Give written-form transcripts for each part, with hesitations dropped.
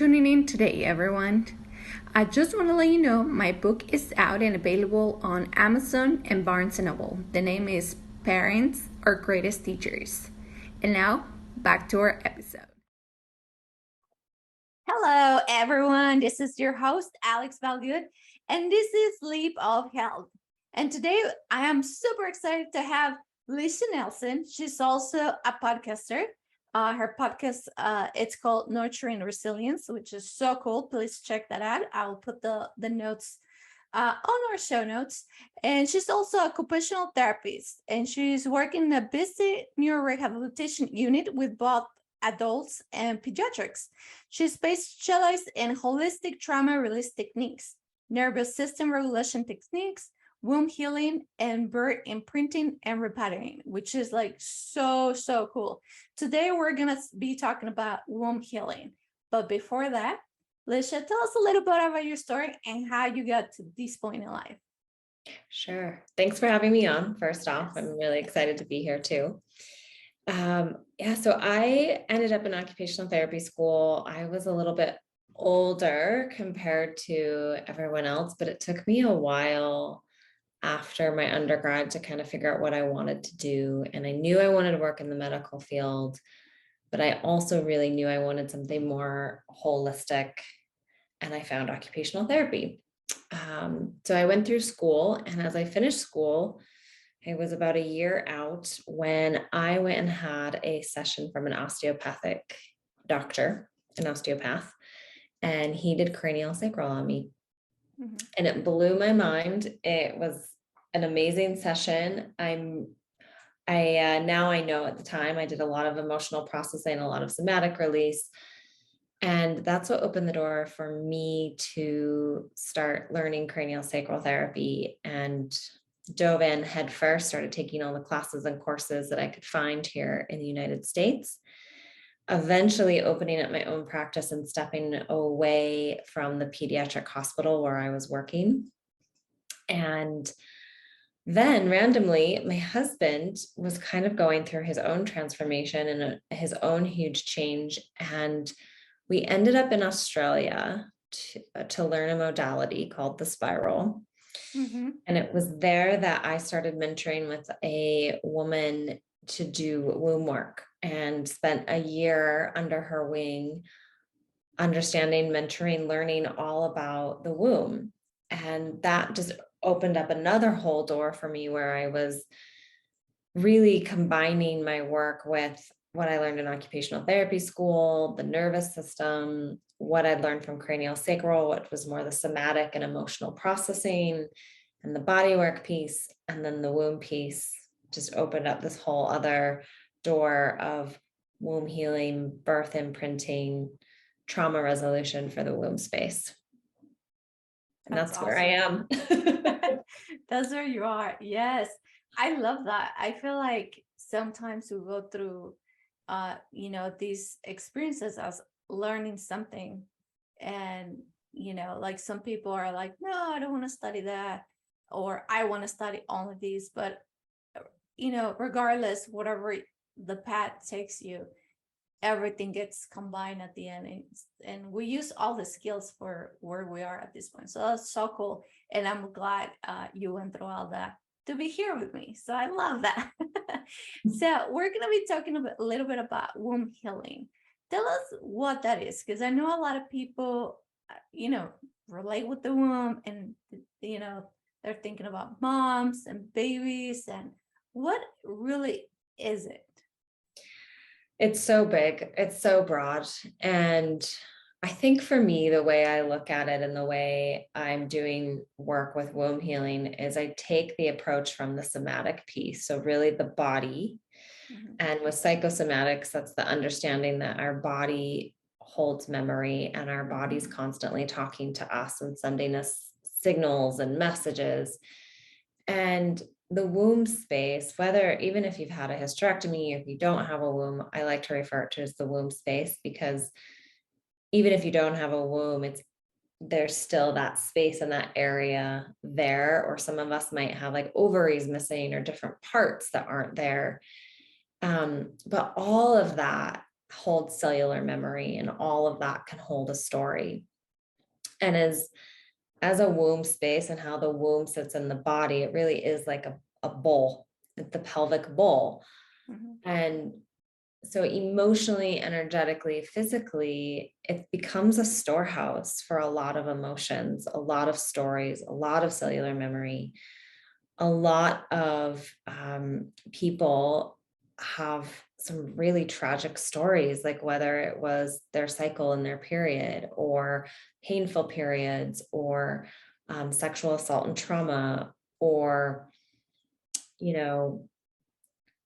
tuning in today, everyone. I just want to let you know my book is out and available on Amazon and Barnes& Noble. The name is Parents, Our Greatest Teachers. And now, back to our episode. Hello, everyone. This is your host, Alex Valgood, and this is Leap of Health. And today, I am super excited to have Lesha Nelson. She's also a podcaster. Her podcast, it's called Nurturing Resilience, which is so cool. Please check that out. I'll put the notes on our show notes. And she's also a occupational therapist, and she's working in a busy neurorehabilitation unit with both adults and pediatrics. She's specialized in holistic trauma release techniques, nervous system regulation techniques, womb healing, and birth imprinting and repatterning, which is like so cool. Today we're gonna be talking about womb healing, but before that, Lesha, tell us a little bit about your story and how you got to this point in life. Sure. Thanks for having me on. First off, I'm really excited to be here too. So I ended up in occupational therapy school. I was a little bit older compared to everyone else, but it took me a while after my undergrad to kind of figure out what I wanted to do. And I knew I wanted to work in the medical field, but I also really knew I wanted something more holistic. And I found occupational therapy. So I went through school, and as I finished school, it was about a year out when I went and had a session from an osteopathic doctor, an osteopath, and he did craniosacral on me. And it blew my mind. It was an amazing session. Now I know at the time I did a lot of emotional processing, a lot of somatic release. And that's what opened the door for me to start learning craniosacral therapy, and dove in head first, started taking all the classes and courses that I could find here in the United States, eventually opening up my own practice and stepping away from the pediatric hospital where I was working. And then randomly, my husband was kind of going through his own transformation and his own huge change. And we ended up in Australia to learn a modality called the spiral. And it was there that I started mentoring with a woman to do womb work, and spent a year under her wing, understanding, mentoring, learning all about the womb. And that just opened up another whole door for me, where I was really combining my work with what I learned in occupational therapy school, the nervous system, what I'd learned from craniosacral, what was more the somatic and emotional processing, and the bodywork piece, and then the womb piece just opened up this whole other door of womb healing, birth imprinting, trauma resolution for the womb space. And that's awesome. Where I am. That's where you are. Yes. I love that. I feel like sometimes we go through, these experiences as learning something. And, like some people are like, no, I don't want to study that, or I want to study only these. But, regardless, whatever the path takes you, everything gets combined at the end, and we use all the skills for where we are at this point. So that's so cool. And I'm glad you went through all that to be here with me. So I love that. So we're going to be talking a little bit about womb healing. Tell us what that is, because I know a lot of people, relate with the womb, and, they're thinking about moms and babies, and what really is it? It's so big, it's so broad. And I think for me, the way I look at it and the way I'm doing work with womb healing is I take the approach from the somatic piece. So really the body. And with psychosomatics, that's the understanding that our body holds memory, and our body's constantly talking to us and sending us signals and messages. And the womb space, even if you've had a hysterectomy, if you don't have a womb, I like to refer to it as the womb space, because even if you don't have a womb, there's still that space in that area there. Or some of us might have like ovaries missing or different parts that aren't there. But all of that holds cellular memory, and all of that can hold a story. And as a womb space and how the womb sits in the body, it really is like a bowl, the pelvic bowl. Mhm. And so emotionally, energetically, physically, it becomes a storehouse for a lot of emotions, a lot of stories, a lot of cellular memory. A lot of people have some really tragic stories, like whether it was their cycle and their period, or painful periods, or sexual assault and trauma, or, you know,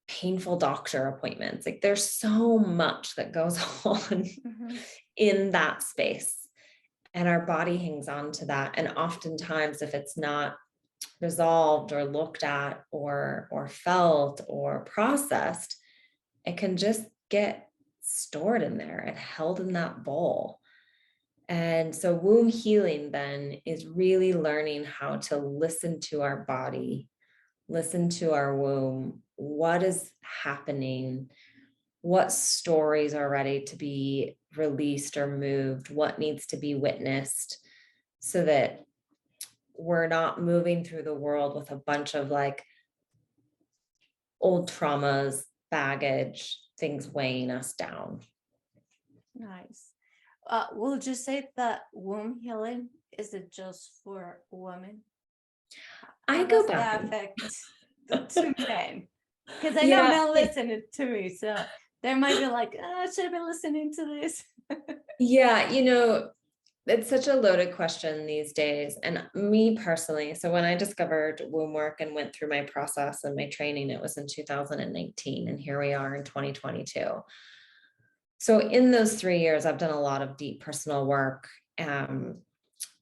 painful doctor appointments. Like there's so much that goes on Mhm. in that space. And our body hangs on to that. And oftentimes, if it's not resolved or looked at or felt or processed, it can just get stored in there and held in that bowl. And so womb healing then is really learning how to listen to our body, listen to our womb, what is happening, what stories are ready to be released or moved, what needs to be witnessed, so that we're not moving through the world with a bunch of like old traumas, baggage, things weighing us down. Nice. We'll just say that womb healing, is it just for women? I How go does back that and affect to men? Because I know yeah, men listen to me, so they might be like, oh, I should have been listening to this. yeah, it's such a loaded question these days. And me personally, so when I discovered womb work and went through my process and my training, it was in 2019, and here we are in 2022. So in those 3 years, I've done a lot of deep personal work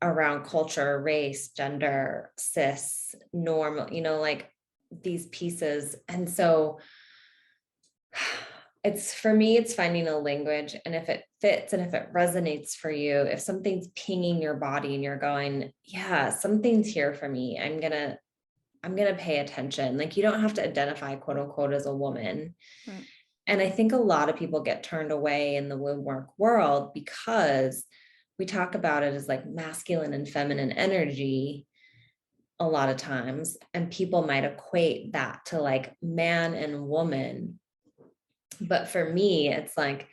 around culture, race, gender, cis, normal, like these pieces. And so it's for me, it's finding a language. And if it fits and if it resonates for you, if something's pinging your body and you're going, yeah, something's here for me, I'm gonna pay attention. Like you don't have to identify quote unquote as a woman. Mm. And I think a lot of people get turned away in the womb work world because we talk about it as like masculine and feminine energy a lot of times. And people might equate that to like man and woman. But for me, it's like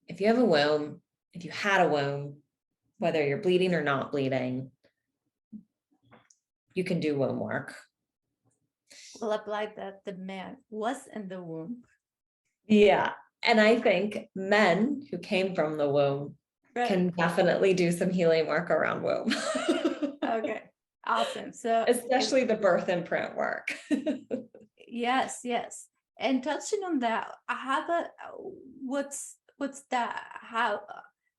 if you have a womb, if you had a womb, whether you're bleeding or not bleeding, you can do womb work. We'll apply that the man was in the womb. Yeah. And I think men who came from the womb Right. can definitely do some healing work around womb. Okay. Awesome. So if Especially the birth imprint work. yes, yes. And touching on that, how the what's that? How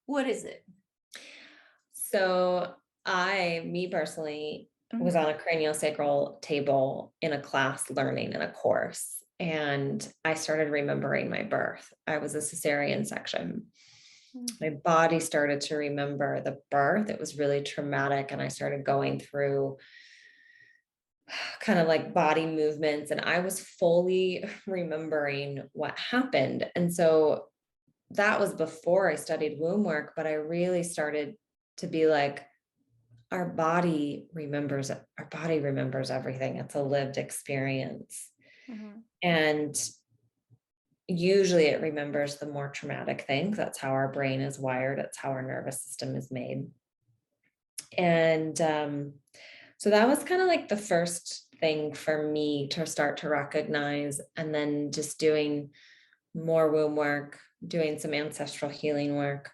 what is it? So me personally, was Mhm. on a craniosacral table in a class learning in a course, and I started remembering my birth. I was a cesarean section. Mm. My body started to remember the birth. It was really traumatic, and I started going through kind of like body movements, and I was fully remembering what happened. And so that was before I studied womb work, but I really started to be like, our body remembers everything. It's a lived experience. Mhm. And usually it remembers the more traumatic things. That's how our brain is wired. It's how our nervous system is made. And so that was kind of like the first thing for me to start to recognize. And then just doing more womb work, doing some ancestral healing work,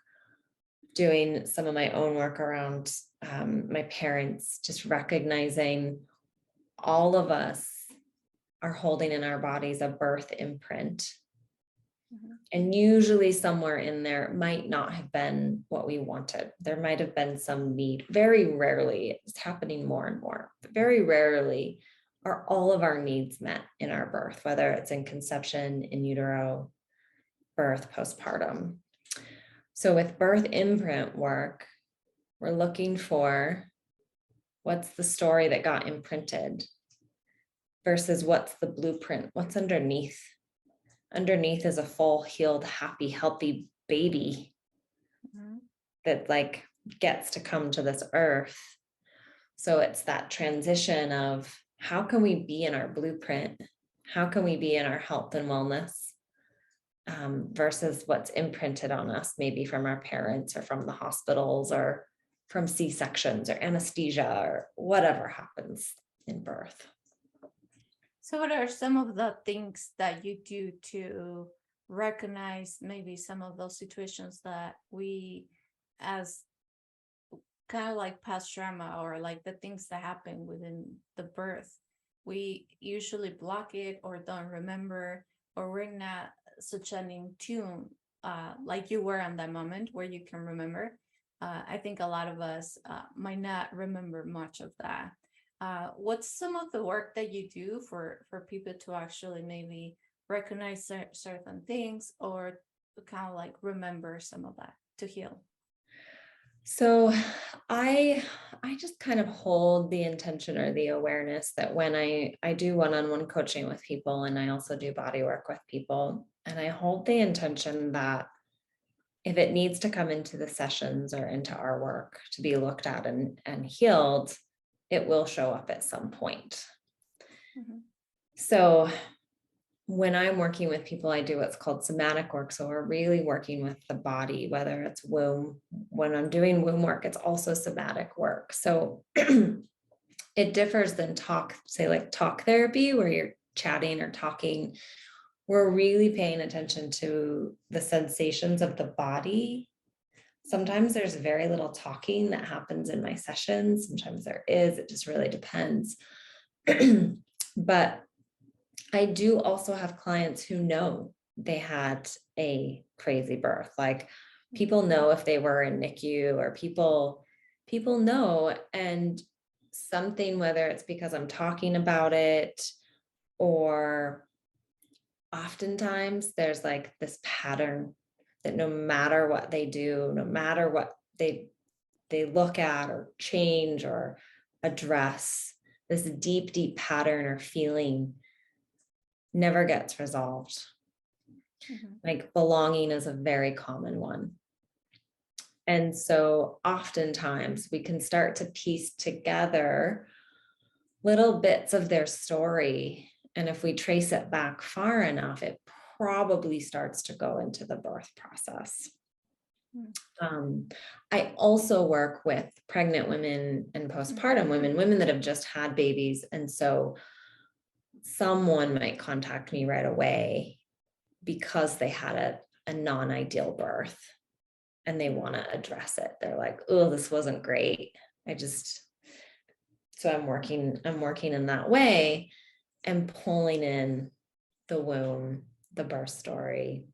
doing some of my own work around my parents, just recognizing all of us are holding in our bodies a birth imprint. Mhm. And usually somewhere in there might not have been what we wanted. There might have been some need. Very rarely, it's happening more and more, but very rarely are all of our needs met in our birth, whether it's in conception, in utero, birth, postpartum. So with birth imprint work, we're looking for what's the story that got imprinted versus what's the blueprint, what's underneath. underneath is a full, healed, happy, healthy baby Mhm. that like gets to come to this earth. So it's that transition of how can we be in our blueprint? How can we be in our health and wellness, versus what's imprinted on us, maybe from our parents or from the hospitals or from C-sections or anesthesia or whatever happens in birth. So what are some of the things that you do to recognize maybe some of those situations that we, as kind of like past trauma or like the things that happen within the birth, we usually block it or don't remember, or we're not such an in tune, like you were on that moment where you can remember. I think a lot of us might not remember much of that. What's some of the work that you do for people to actually maybe recognize certain things, or to kind of like remember some of that to heal? So I just kind of hold the intention or the awareness that when I do one-on-one coaching with people, and I also do body work with people, and I hold the intention that if it needs to come into the sessions or into our work to be looked at and healed, it will show up at some point. Mhm. So when I'm working with people, I do what's called somatic work. So we're really working with the body, whether it's womb. When I'm doing womb work, it's also somatic work. So it differs than talk, say like talk therapy, where you're chatting or talking. We're really paying attention to the sensations of the body. Sometimes there's very little talking that happens in my sessions. Sometimes there is, it just really depends. But I do also have clients who know they had a crazy birth. Like people know if they were in NICU, or people know, and something, whether it's because I'm talking about it, or oftentimes there's like this pattern that no matter what they do, no matter what they look at or change or address, this deep, deep pattern or feeling never gets resolved. Mhm. Like belonging is a very common one. And so oftentimes we can start to piece together little bits of their story. And if we trace it back far enough, it probably starts to go into the birth process. Mhm. Um, I also work with pregnant women and postpartum women, women that have just had babies. And so someone might contact me right away because they had a non-ideal birth and they want to address it. They're like, oh, this wasn't great. So I'm working in that way and pulling in the womb, the birth story,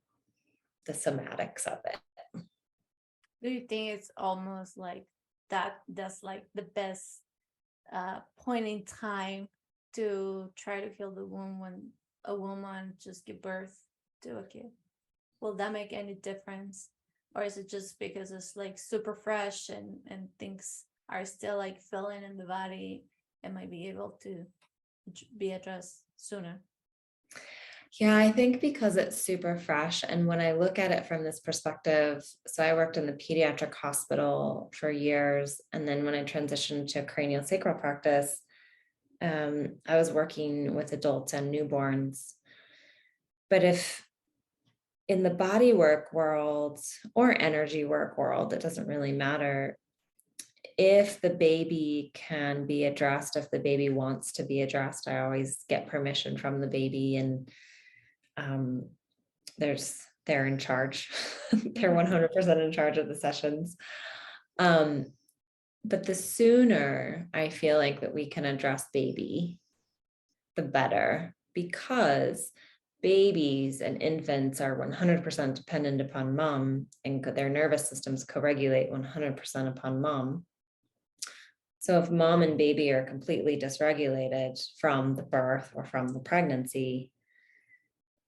the somatics of it. Do you think it's almost like that's like the best point in time to try to heal the womb when a woman just give birth to a kid? Will that make any difference? Or is it just because it's like super fresh and things are still like filling in the body and might be able to be addressed sooner? Yeah, I think because it's super fresh. And when I look at it from this perspective, so I worked in the pediatric hospital for years. And then when I transitioned to craniosacral practice, I was working with adults and newborns. But if in the body work world or energy work world, it doesn't really matter. If the baby can be addressed, if the baby wants to be addressed, I always get permission from the baby, and um, they're in charge. They're 100% in charge of the sessions. Um, but the sooner I feel like that we can address baby, the better, because babies and infants are 100% dependent upon mom, and their nervous systems co-regulate 100% upon mom. So if mom and baby are completely dysregulated from the birth or from the pregnancy,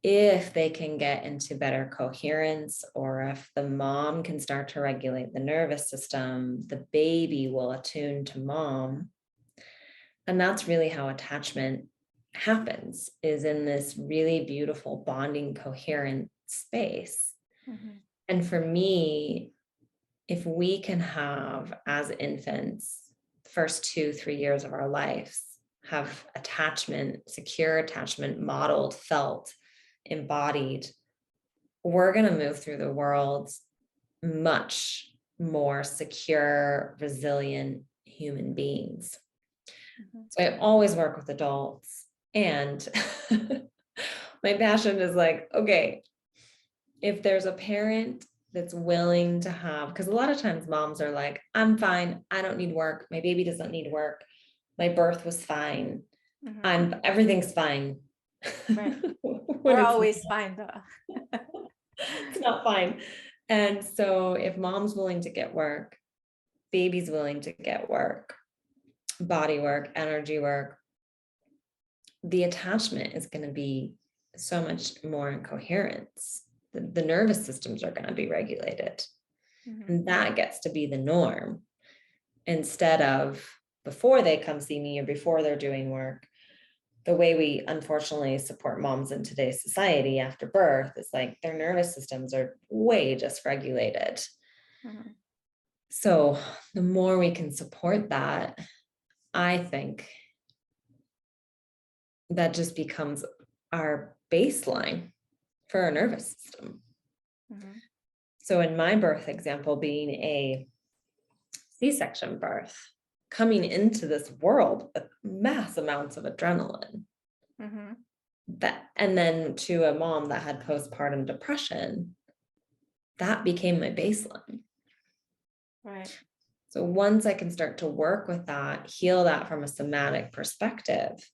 if they can get into better coherence, or if the mom can start to regulate the nervous system, the baby will attune to mom. And that's really how attachment happens is in this really beautiful bonding, coherent space. Mhm. And for me, if we can have, as infants, the first 2, 3 years of our lives, have attachment, secure attachment modeled, felt, embodied, we're going to move through the world much more secure, resilient human beings. Mhm. So I always work with adults. And my passion is like, okay, if there's a parent that's willing to have, because a lot of times moms are like, I'm fine. I don't need work. My baby doesn't need work. My birth was fine. Mhm. Everything's fine. Right. When We're it's always fine though. it's not fine. And so if mom's willing to get work, baby's willing to get work, body work, energy work, the attachment is going to be so much more in coherence. The nervous systems are going to be regulated. Mhm. And that gets to be the norm instead of before they come see me or before they're doing work. The way we unfortunately support moms in today's society after birth is like their nervous systems are way dysregulated. Mhm. So the more we can support that, I think that just becomes our baseline for our nervous system. Mhm. So in my birth example, being a C-section birth, coming into this world with mass amounts of adrenaline, Mhm. that, and then to a mom that had postpartum depression, that became my baseline. Right. So once I can start to work with that, heal that from a somatic perspective,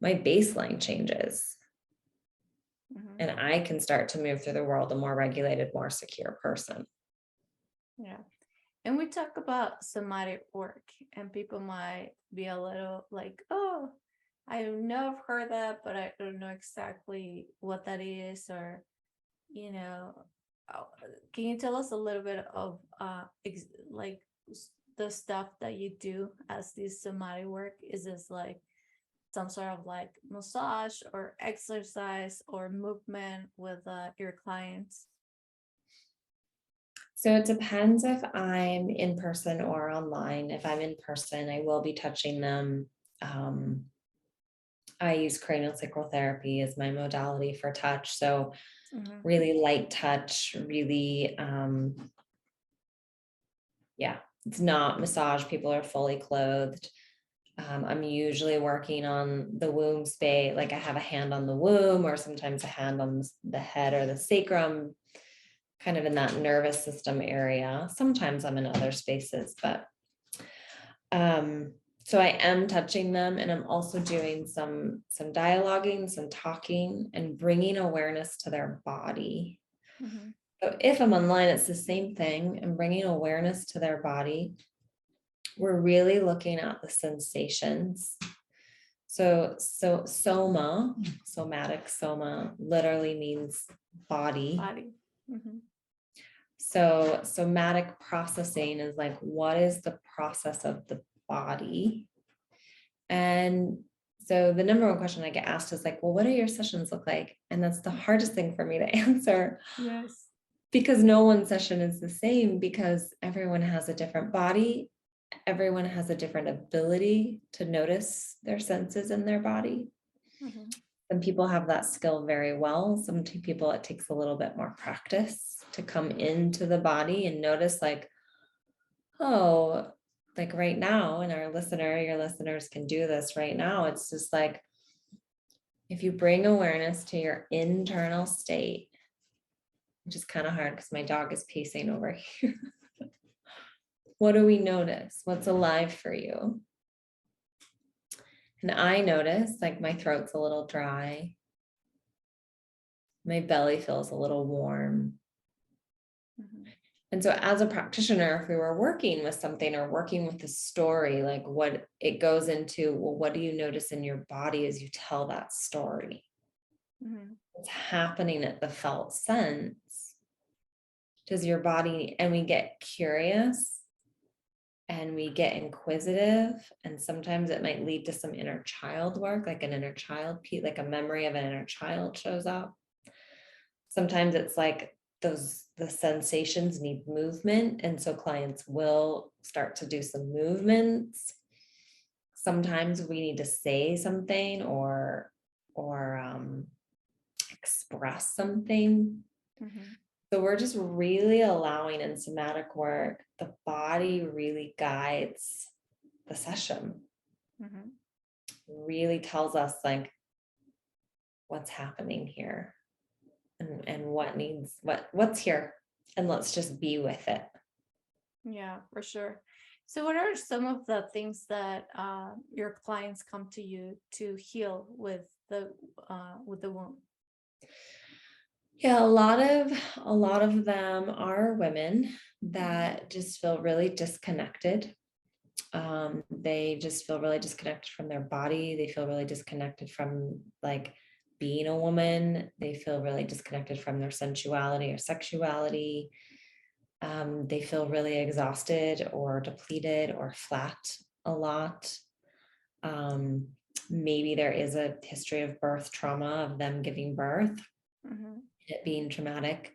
my baseline changes. Mhm. And I can start to move through the world a more regulated, more secure person. Yeah. And we talk about somatic work, and people might be a little like, oh, I know I've heard that, but I don't know exactly what that is, or, you know, uh, can you tell us a little bit of like the stuff that you do as this somatic work? Is this like some sort of like massage or exercise or movement with your clients? So it depends if I'm in person or online. If I'm in person, I will be touching them. Um, I use craniosacral therapy as my modality for touch. So Mm-hmm. really light touch, really, yeah, it's not massage. People are fully clothed. I'm usually working on the womb space, like I have a hand on the womb or sometimes a hand on the head or the sacrum, kind of in that nervous system area. Sometimes I'm in other spaces, but so I am touching them, and I'm also doing some dialoguing, some talking, and bringing awareness to their body. Mm-hmm. So if I'm online, it's the same thing. I'm bringing awareness to their body. We're really looking at the sensations. So somatic soma literally means body. Body. Mm-hmm. So somatic processing is like, what is the process of the body? And so the number one question I get asked is like, well, what do your sessions look like? And that's the hardest thing for me to answer, Yes. because no one session is the same, because everyone has a different body. Everyone has a different ability to notice their senses in their body. Mm-hmm. Some people have that skill very well. Some people, it takes a little bit more practice to come into the body and notice like, oh, like right now, and your listeners can do this right now. It's just like, if you bring awareness to your internal state, which is kind of hard because my dog is pacing over here. What do we notice? What's alive for you? And I notice like my throat's a little dry. My belly feels a little warm. Mm-hmm. And so as a practitioner, if we were working with something or working with a story, like what it goes into, well, what do you notice in your body as you tell that story? Mm-hmm. What's happening at the felt sense? Does your body, and we get curious, and we get inquisitive, and sometimes it might lead to some inner child work, like an inner child piece, like a memory of an inner child shows up. Sometimes it's like the sensations need movement, and so clients will start to do some movements. Sometimes we need to say something or express something. Mm-hmm. So we're just really allowing, in somatic work, the body really guides the session, Mm-hmm. really tells us like what's happening here, and what's here, and let's just be with it. Yeah, for sure. So what are some of the things that your clients come to you to heal with the womb? Yeah, a lot of them are women that just feel really disconnected. They just feel really disconnected from their body. They feel really disconnected from like being a woman. They feel really disconnected from their sensuality or sexuality. They feel really exhausted or depleted or flat a lot. Um, Maybe there is a history of birth trauma, of them giving birth, Mm-hmm. it being traumatic.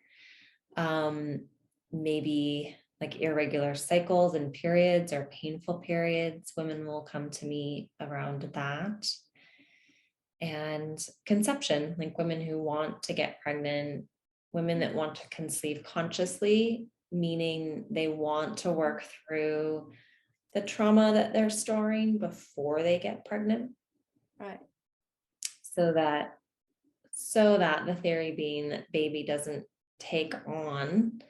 Maybe like irregular cycles and periods or painful periods. Women will come to me around that. And conception, like women who want to get pregnant, women that want to conceive consciously, meaning they want to work through the trauma that they're storing before they get pregnant, Right. so that the theory being that baby doesn't take on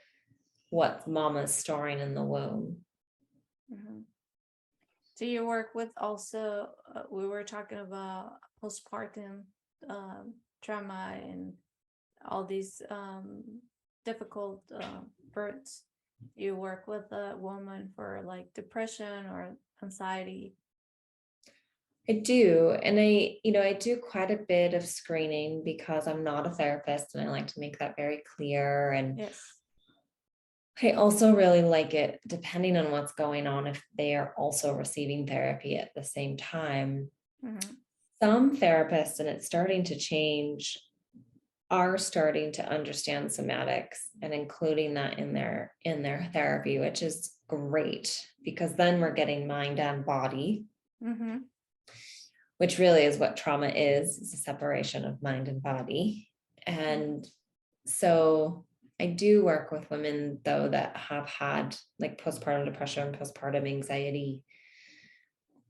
what mama's storing in the womb. Mm-hmm. So you work with also, we were talking about postpartum trauma and all these difficult births. You work with a woman for like depression or anxiety. I do. And I do quite a bit of screening because I'm not a therapist, and I like to make that very clear. And Yes. I also really like it, depending on what's going on, if they are also receiving therapy at the same time. Mm-hmm. Some therapists, and it's starting to change, are starting to understand somatics and including that in their therapy, which is great, because then we're getting mind and body, Mm-hmm. which really is what trauma is a separation of mind and body. And so I do work with women though that have had like postpartum depression, postpartum anxiety,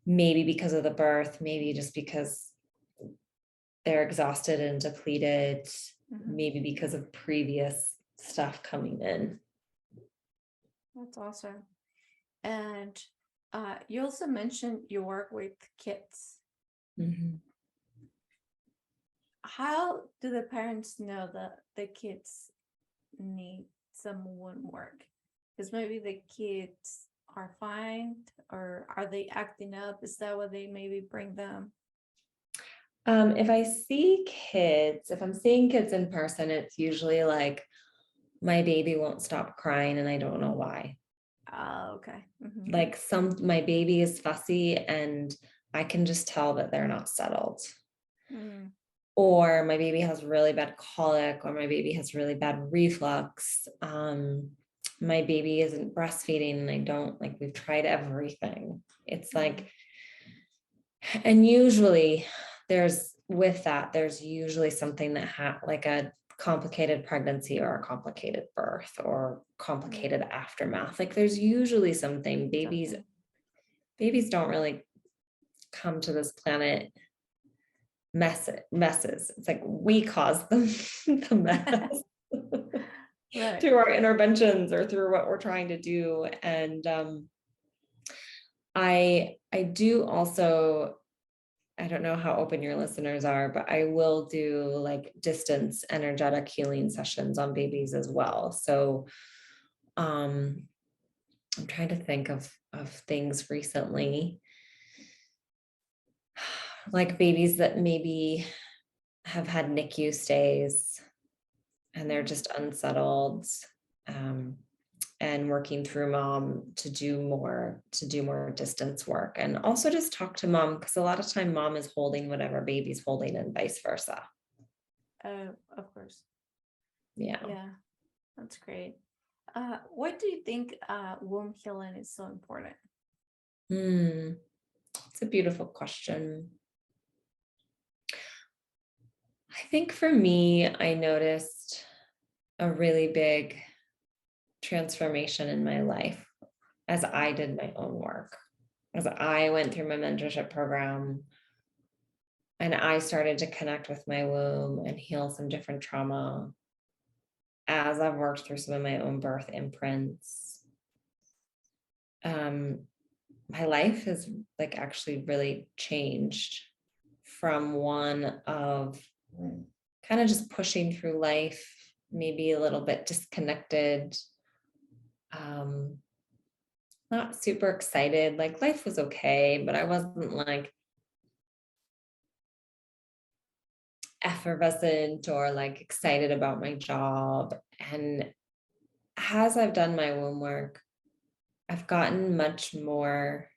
maybe because of the birth, maybe just because they're exhausted and depleted, Mm-hmm. maybe because of previous stuff coming in. That's awesome. And you also mentioned you work with kids. Mhm. How do the parents know that the kids need some wound work? Because maybe the kids are fine, or are they acting up? Is that what they maybe bring them? If I'm seeing kids in person, it's usually like my baby won't stop crying and I don't know why. Okay. Mm-hmm. Like my baby is fussy and I can just tell that they're not settled. Mm-hmm. Or my baby has really bad colic, or my baby has really bad reflux. My baby isn't breastfeeding and I don't, like, we've tried everything. It's like, and usually there's usually something that like a complicated pregnancy or a complicated birth or complicated aftermath. Like there's usually something. Something. Babies don't really come to this planet messes. It's like we cause them the mess Right. through our interventions or through what we're trying to do. And I do also, I don't know how open your listeners are, but I will do like distance energetic healing sessions on babies as well. So I'm trying to think of things recently, like babies that maybe have had NICU stays and they're just unsettled. and working through mom to do more distance work, and also just talk to mom, because a lot of time mom is holding whatever baby's holding and vice versa. Of course. Yeah. Yeah, that's great. Why do you think womb healing is so important? It's a beautiful question. I think for me, I noticed a really big transformation in my life as I did my own work, as I went through my mentorship program and I started to connect with my womb and heal some different trauma, as I've worked through some of my own birth imprints. My life has like actually really changed from one of kind of just pushing through life, maybe a little bit disconnected, not super excited. Like life was okay, but I wasn't like effervescent or like excited about my job. And as I've done my womb work, I've gotten much more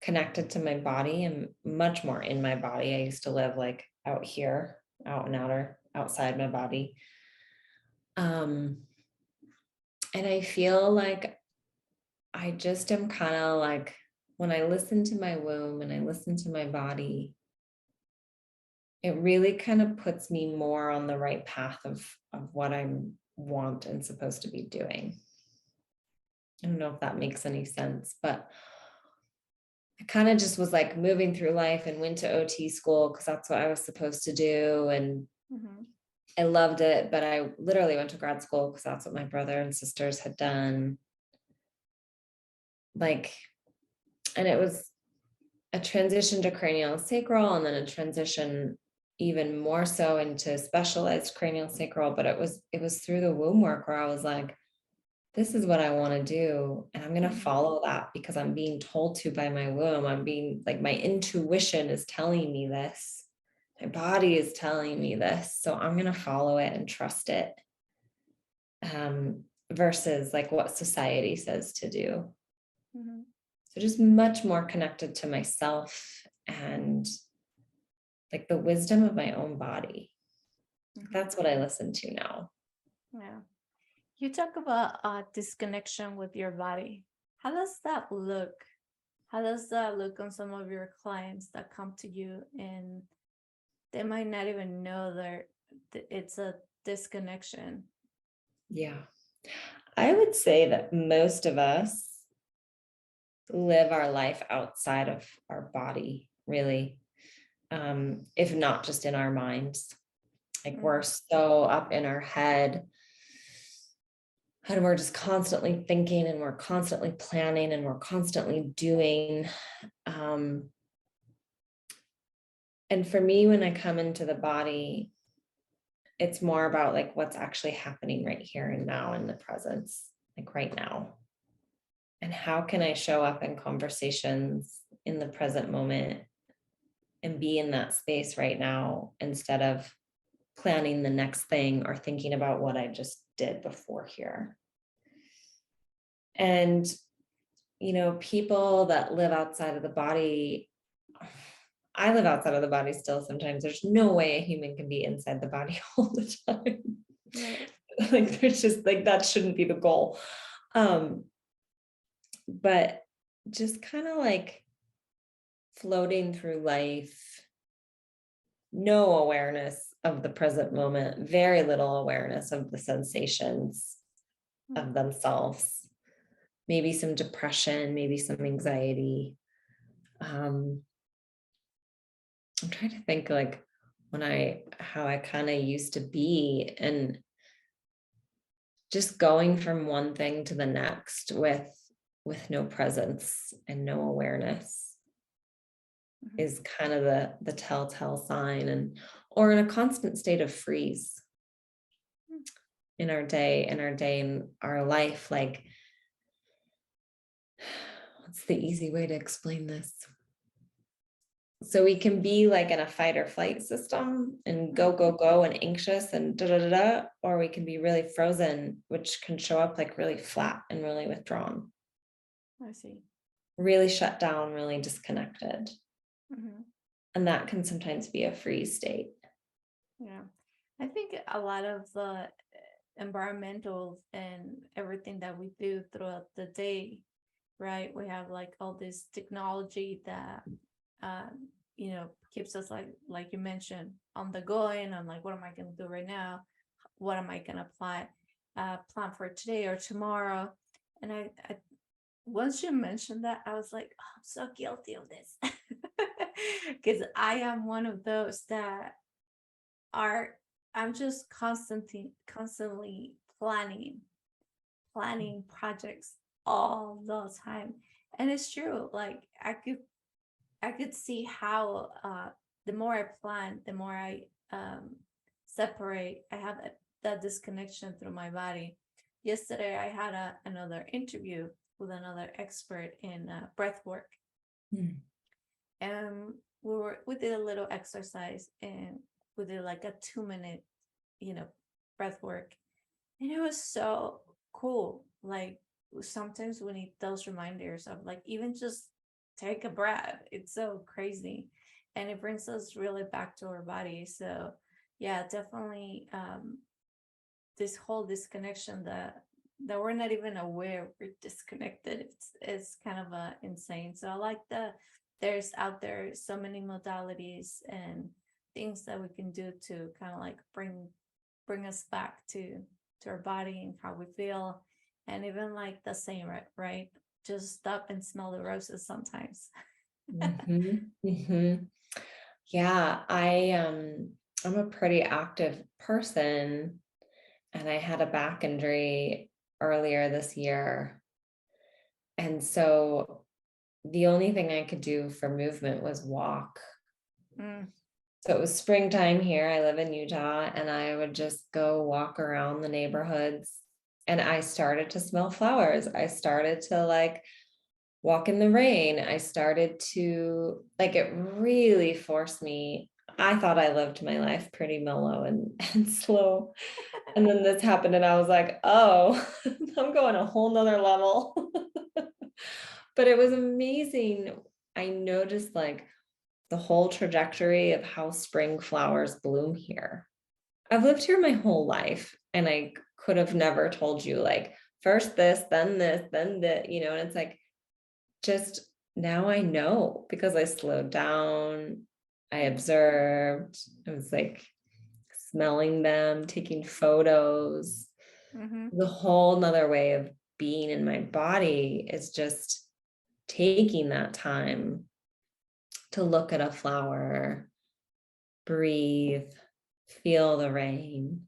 connected to my body and much more in my body. I used to live like out here, out and outer, outside my body. And I feel like I just am kind of like, when I listen to my womb and I listen to my body, it really kind of puts me more on the right path of what I want and supposed to be doing. I don't know if that makes any sense, but I kind of just was like moving through life and went to OT school because that's what I was supposed to do. And I loved it, but I literally went to grad school because that's what my brother and sisters had done. Like, and it was a transition to craniosacral and then a transition even more so into specialized craniosacral. But it was through the womb work where I was like, this is what I want to do. And I'm going to follow that because I'm being told to by my womb. I'm being like, my intuition is telling me this. My body is telling me this. So I'm going to follow it and trust it. Versus like what society says to do. So just much more connected to myself and like the wisdom of my own body. That's what I listen to now. Yeah. You talk about disconnection with your body. How does that look? How does that look on some of your clients that come to you and they might not even know it's a disconnection? Yeah. I would say that most of us live our life outside of our body, really, if not just in our minds. Like we're so up in our head and we're just constantly thinking and we're constantly planning and we're constantly doing. And for me, when I come into the body, it's more about like what's actually happening right here and now in the presence, like right now. And how can I show up in conversations in the present moment and be in that space right now instead of planning the next thing or thinking about what I just did before here. And, you know, people that live outside of the body, I live outside of the body still sometimes. There's no way a human can be inside the body all the time. Right. Like there's just like, that shouldn't be the goal. But just kind of like floating through life, no awareness of the present moment, very little awareness of the sensations of themselves, maybe some depression, maybe some anxiety. I'm trying to think like how I kind of used to be, and just going from one thing to the next with no presence and no awareness is kind of the telltale sign, or in a constant state of freeze in our day, in our life. Like, what's the easy way to explain this? So we can be like in a fight or flight system and go, go, go and anxious and da da da da, or we can be really frozen, which can show up like really flat and really withdrawn, I see. really shut down, really disconnected. Hmm. And that can sometimes be a freeze state. Yeah. I think a lot of the environmental and everything that we do throughout the day, right? We have like all this technology that keeps us like you mentioned on the going. I'm like, what am I gonna do right now? What am I gonna plan for today or tomorrow? And I once you mentioned that, I was like, oh, I'm so guilty of this. Because I am one of those that are I'm just constantly planning projects all the time. And it's true. Like I could see how the more I plan, the more I separate. I have that disconnection through my body. Yesterday, I had another interview with another expert in breath work, Mm. and we did a little exercise, and we did like a 2 minute, you know, breath work, and it was so cool. Like sometimes we need those reminders of like even just take a breath. It's so crazy. And it brings us really back to our body. So yeah, definitely this whole disconnection that we're not even aware we're disconnected. It's kind of insane. So I like that there's out there so many modalities and things that we can do to kind of like bring us back to our body and how we feel, and even like the same, right, just stop and smell the roses sometimes. Mhm, mhm. Yeah, I'm a pretty active person, and I had a back injury earlier this year. And so the only thing I could do for movement was walk. Mm, So it was springtime here. I live in Utah, and I would just go walk around the neighborhoods. And I started to smell flowers. I started to like walk in the rain. I started to like it really forced me. I thought I lived my life pretty mellow and, and slow. And then this happened, and I was like, oh, I'm going a whole nother level. But it was amazing. I noticed like the whole trajectory of how spring flowers bloom here. I've lived here my whole life, and I could have never told you like first this, then that, and it's like just now I know because I slowed down, I observed, I was like smelling them, taking photos. mm-hmm, The whole nother way of being in my body is just taking that time to look at a flower, breathe, feel the rain.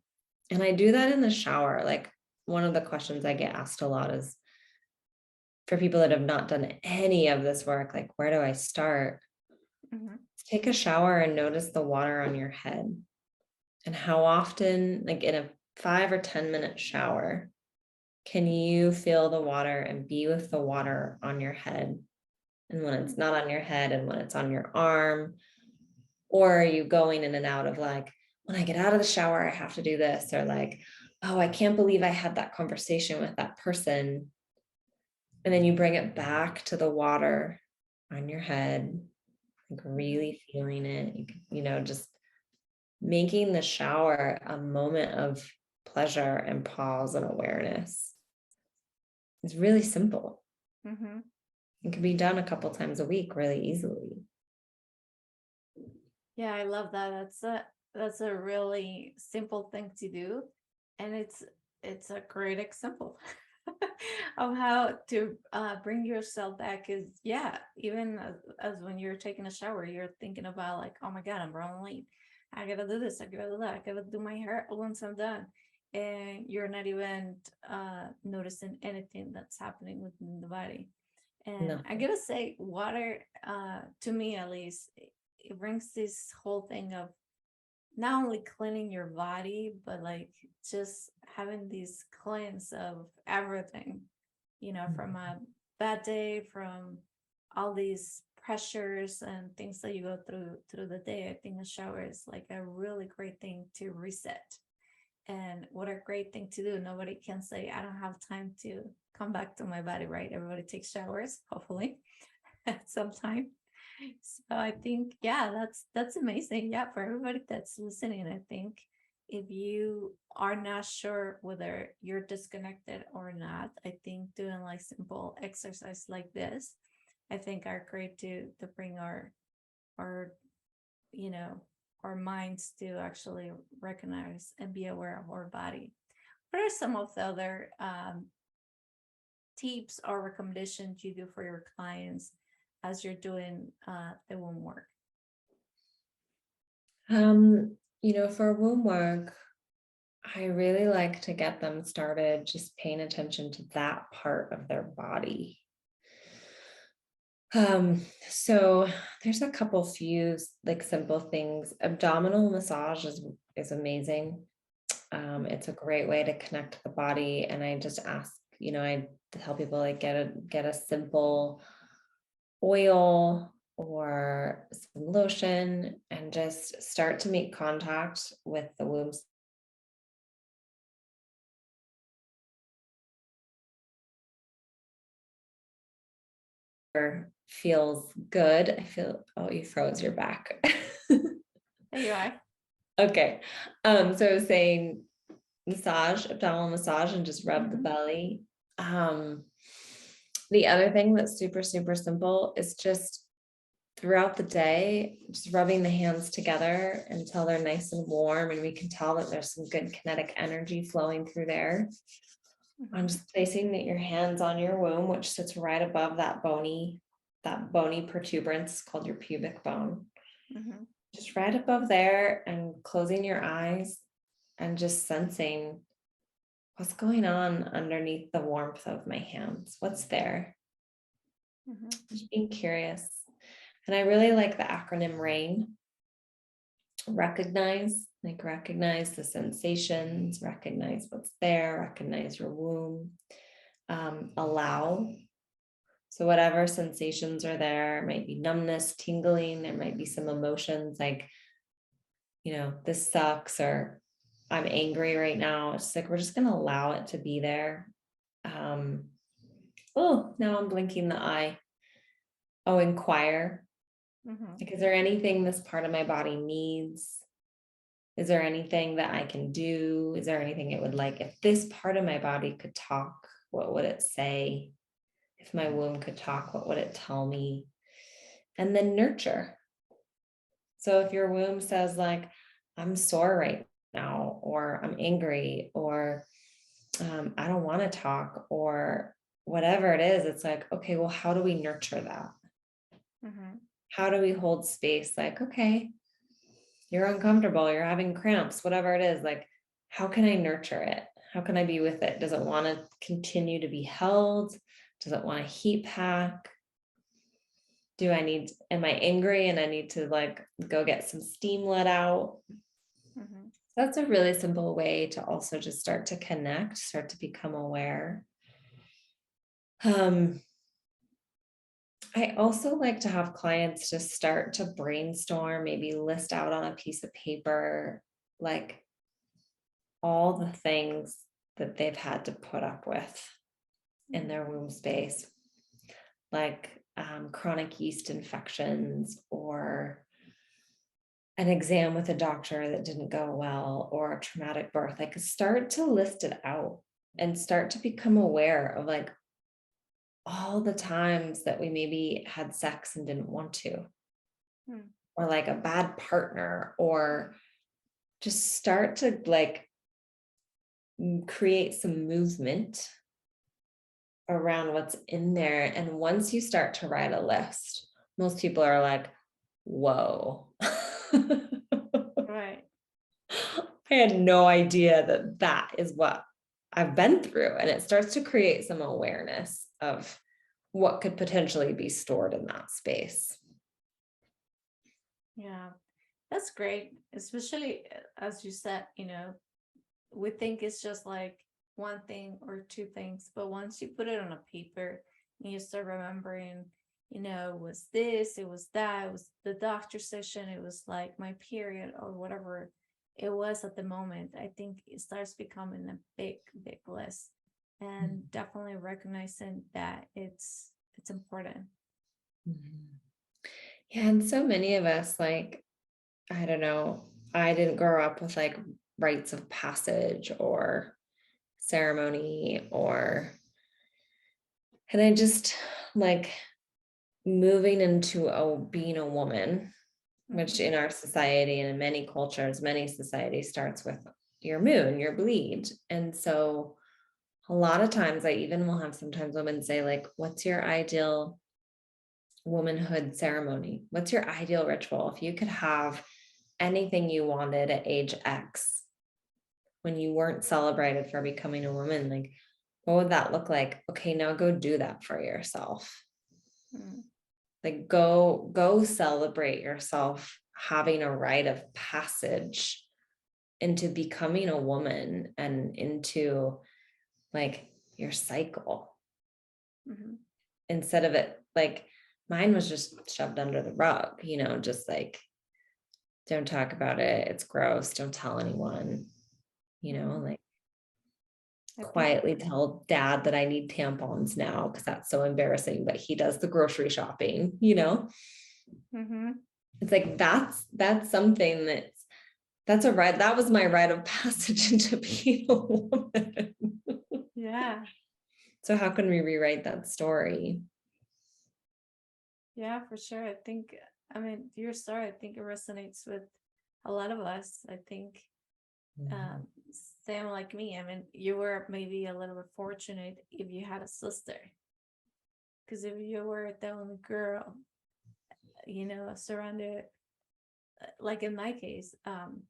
And I do that in the shower. Like one of the questions I get asked a lot is for people that have not done any of this work, like where do I start? mm-hmm, Take a shower and notice the water on your head and how often, like in a 5 or 10 minute shower, can you feel the water and be with the water on your head? And when it's not on your head and when it's on your arm, or are you going in and out of like, when I get out of the shower, I have to do this, or like, oh, I can't believe I had that conversation with that person. And then you bring it back to the water on your head, like mm-hmm. really feeling it, just making the shower a moment of pleasure and pause and awareness. It's really simple. Mm-hmm. It can be done a couple times a week really easily. Yeah, I love that. That's a really simple thing to do, and it's a great example of how to bring yourself back. Is yeah, even as when you're taking a shower, you're thinking about like, oh my God, I'm running late. I gotta do this. I gotta do that. I gotta do my hair once I'm done, and you're not even noticing anything that's happening within the body. And I Nothing. gotta say, water, to me at least, it brings this whole thing of not only cleaning your body, but like just having this cleanse of everything, from a bad day, from all these pressures and things that you go through the day, I think a shower is like a really great thing to reset. And what a great thing to do. Nobody can say, I don't have time to come back to my body, right? Everybody takes showers, hopefully, at some time. So I think, yeah, that's amazing. Yeah, for everybody that's listening, I think if you are not sure whether you're disconnected or not, I think doing like simple exercise like this, I think are great to bring our you know our minds to actually recognize and be aware of our body. What are some of the other tips or recommendations you do for your clients as you're doing the womb work? For womb work, I really like to get them started just paying attention to that part of their body. So there's a few like simple things. Abdominal massage is amazing. It's a great way to connect to the body. And I just ask, I tell people like get a simple oil or some lotion and just start to make contact with the womb. Feels good. Oh, you froze your back. There you are. Okay. So I was saying abdominal massage, and just rub the belly. The other thing that's super, super simple is just throughout the day, just rubbing the hands together until they're nice and warm, and we can tell that there's some good kinetic energy flowing through there. I'm just placing your hands on your womb, which sits right above that bony protuberance called your pubic bone. Just right above there, and closing your eyes and just sensing what's going on underneath the warmth of my hands. What's there? Just being curious. And I really like the acronym RAIN. Recognize the sensations, recognize what's there, recognize your womb. Allow. So whatever sensations are there, might be numbness, tingling, there might be some emotions like, this sucks, or I'm angry right now. It's like, we're just going to allow it to be there. Oh, now I'm blinking the eye. Oh, inquire. Like, is there anything this part of my body needs? Is there anything that I can do? Is there anything it would like? If this part of my body could talk, what would it say? If my womb could talk, what would it tell me? And then nurture. So if your womb says like, I'm sore right now, or I'm angry, or I don't want to talk, or whatever it is, it's like, okay, well, how do we nurture that? How do we hold space? Like, okay, you're uncomfortable, you're having cramps, whatever it is, like, how can I nurture it? How can I be with it? Does it want to continue to be held? Does it want to heat pack? Am I angry and I need to like go get some steam let out? That's a really simple way to also just start to connect, start to become aware. I also like to have clients just start to brainstorm, maybe list out on a piece of paper, like all the things that they've had to put up with in their womb space, like chronic yeast infections, or an exam with a doctor that didn't go well, or a traumatic birth. Like, start to list it out and start to become aware of like all the times that we maybe had sex and didn't want to, or like a bad partner, or just start to like create some movement around what's in there. And once you start to write a list, most people are like, whoa. Right. I had no idea that is what I've been through. And it starts to create some awareness of what could potentially be stored in that space. Yeah, that's great. Especially as you said, we think it's just like one thing or two things, but once you put it on a paper and you start remembering it was this, it was that, it was the doctor session, it was like my period or whatever it was at the moment. I think it starts becoming a big list, and definitely recognizing that it's important. Mhm. Yeah, and so many of us, like, I don't know, I didn't grow up with like rites of passage or ceremony and I just like moving into being a woman, which Mhm. in our society and in many cultures, many societies starts with your moon, your bleed. And so a lot of times I even will have sometimes women say, like, what's your ideal womanhood ceremony? What's your ideal ritual? If you could have anything you wanted at age X when you weren't celebrated for becoming a woman, like, what would that look like? Okay, now go do that for yourself. Mhm. Like, go celebrate yourself having a rite of passage into becoming a woman and into like your cycle, Mhm. instead of it like mine was just shoved under the rug, just like, don't talk about it, it's gross, don't tell anyone, Mhm. like I think quietly tell dad that I need tampons now because that's so embarrassing, but he does the grocery shopping. Mhm. It's like that's something that's a rite. That was my rite of passage into being a woman. Yeah, So how can we rewrite that story? yeah, for sure. I think, I mean, your story, I think it resonates with a lot of us. I think Mhm. um same like me. I mean, you were maybe a little bit fortunate if you had a sister, because if you were the only girl, surrounded, like in my case, I'm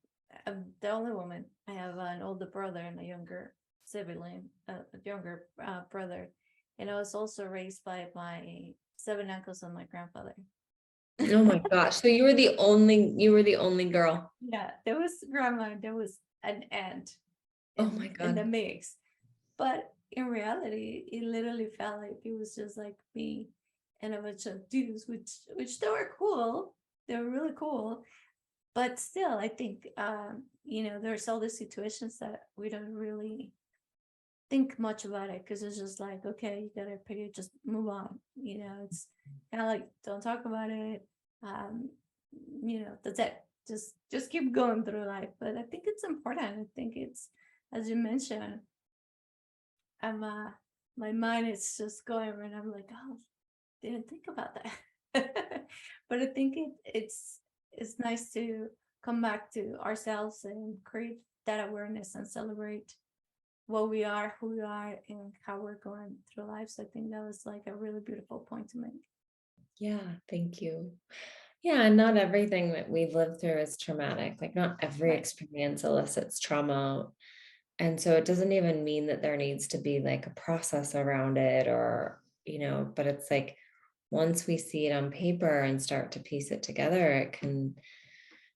the only woman. I have an older brother and a younger sibling, a younger brother, and I was also raised by my seven uncles and my grandfather. Oh my gosh. So you were the only girl. Yeah, there was grandma, there was an aunt Oh my in the God. mix, but in reality, it literally felt like it was just like me and a bunch of dudes, which they were cool. They were really cool, but still, I think there's all these situations that we don't really think much about it because it's just like, okay, you got a period, just move on. It's kind of like, don't talk about it. um that's it. Just keep going through life. But I think it's important. I think it's, as you mentioned, I'm my mind is just going and I'm like, oh, didn't think about that. But I think it's nice to come back to ourselves and create that awareness and celebrate what we are, who we are, and how we're going through life. So I think that was like a really beautiful point to make. Yeah, thank you. Yeah, and not everything that we've lived through is traumatic. Like, not every Right. experience elicits trauma. And so it doesn't even mean that there needs to be like a process around it but it's like once we see it on paper and start to piece it together, it can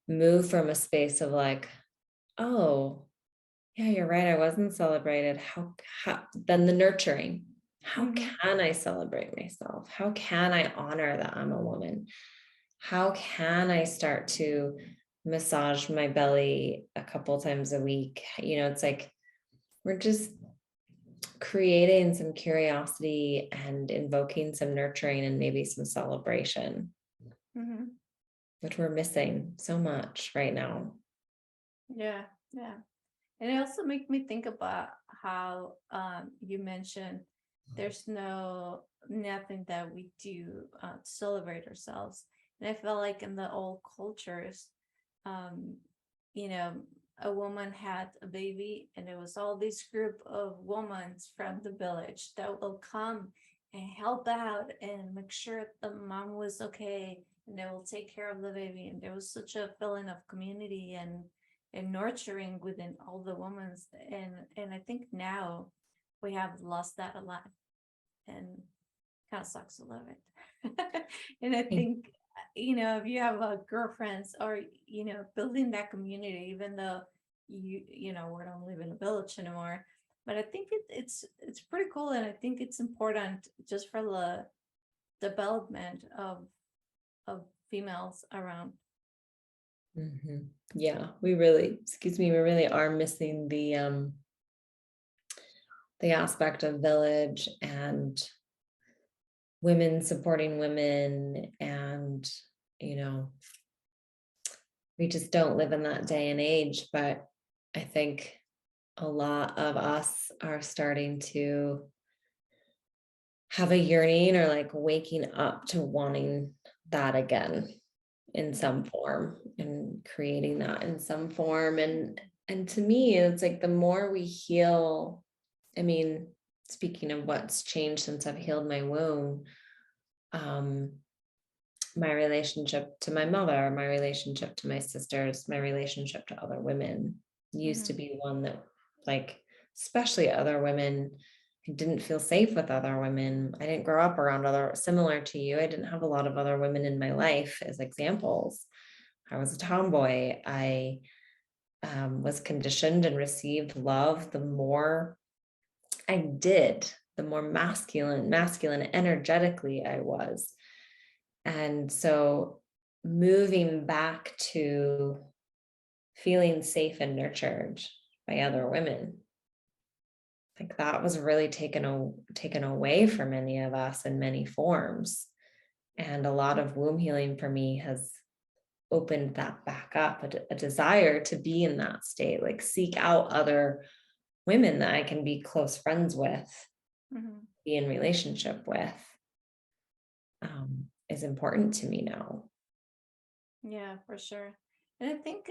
move from a space of like, oh, yeah, you're right, I wasn't celebrated. How then the nurturing. How Mm-hmm. can I celebrate myself? How can I honor that I'm a woman? How can I start to massage my belly a couple times a week? It's like we're just creating some curiosity and invoking some nurturing and maybe some celebration, Mm-hmm. which we're missing so much right now. Yeah, yeah. And it also makes me think about how you mentioned there's nothing that we do to celebrate ourselves. And I feel like in the old cultures, um, you know, a woman had a baby, and there was all this group of women from the village that will come and help out and make sure the mom was okay, and they will take care of the baby. And there was such a feeling of community and nurturing within all the women. And I think now we have lost that a lot, and kind of sucks a little bit. And I think, if you have girlfriends, or building that community, even though we don't live in a village anymore. But I think it's pretty cool, and I think it's important just for development of females around. Yeah, we really, we really are missing the aspect of village and women supporting women, and you know, we just don't live in that day and age. But I think a lot of us are starting to have a yearning, or like waking up to wanting that again in some form, and creating that in some form. And to me, it's like the more we heal, I mean, speaking of what's changed since I've healed my wound, um, my relationship to my mother, my relationship to my sisters, my relationship to other women used to be one that, like, especially other women, I didn't feel safe with other women. I didn't grow up around other, similar to you. I didn't have a lot of other women in my life as examples. I was a tomboy. I was conditioned and received love. The more I did, the more masculine energetically I was. And so moving back to feeling safe and nurtured by other women, like that was really taken away from many of us in many forms. And a lot of womb healing for me has opened that back up, a desire to be in that state, like seek out other women that I can be close friends with, be in relationship with, is important to me now. Yeah, for sure. And I think,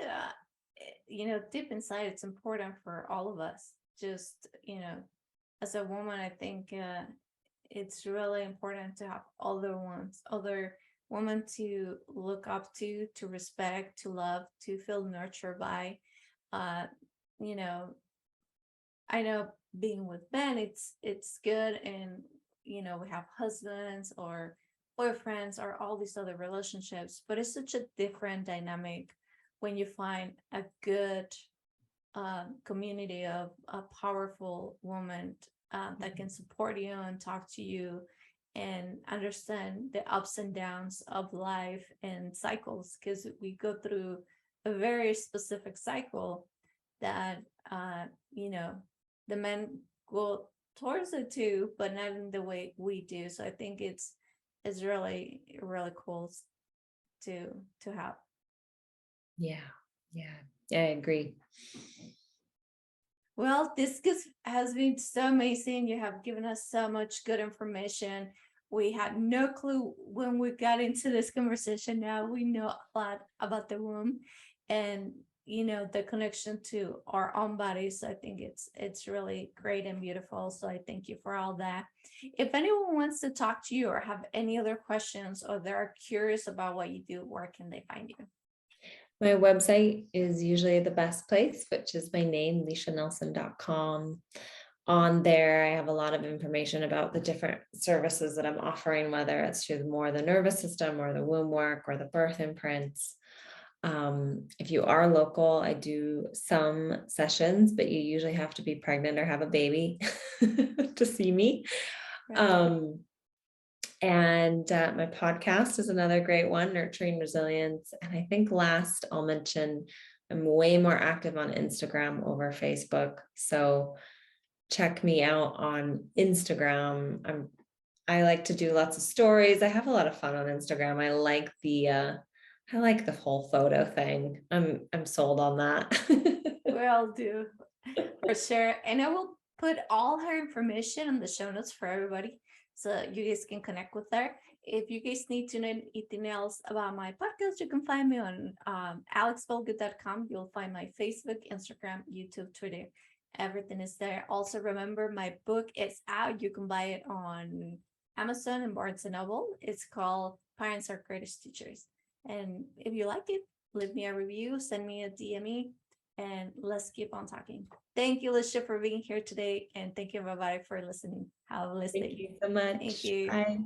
deep inside, it's important for all of us. Just, as a woman, I think it's really important to have other women to look up to respect, to love, to feel nurtured by. Uh, you know, I know being with Ben, it's good, and we have husbands or boyfriends or all these other relationships, but it's such a different dynamic when you find a good community of a powerful woman that can support you and talk to you and understand the ups and downs of life and cycles, because we go through a very specific cycle that the men go towards it too, but not in the way we do. So I think it's really, really cool to have. Yeah, I agree. Well, this has been so amazing. You have given us so much good information. We had no clue when we got into this conversation. Now we know a lot about the womb and the connection to our own bodies. So I think it's really great and beautiful. So I thank you for all that. If anyone wants to talk to you or have any other questions, or they're curious about what you do, where can they find you? My website is usually the best place, which is my name, leshanelson.com. On there, I have a lot of information about the different services that I'm offering, whether it's through more the nervous system or the womb work or the birth imprints. If you are local, I do some sessions, but you usually have to be pregnant or have a baby to see me. Right. And my podcast is another great one, Nurturing Resilience. And I think last I'll mention, I'm way more active on Instagram over Facebook. So check me out on Instagram. I like to do lots of stories. I have a lot of fun on Instagram. I like the whole photo thing. I'm sold on that. We all do, for sure. And I will put all her information in the show notes for everybody, so you guys can connect with her. If you guys need to know anything else about my podcast, you can find me on alexbolgood.com. You'll find my Facebook, Instagram, YouTube, Twitter. Everything is there. Also, remember, my book is out. You can buy it on Amazon and Barnes and Noble. It's called Parents Are Greatest Teachers. And if you like it, leave me a review, send me a DM, and let's keep on talking. Thank you, Lesha, for being here today. And thank you, everybody, for listening. Have a blessed day. Thank you so much. Thank you. Bye.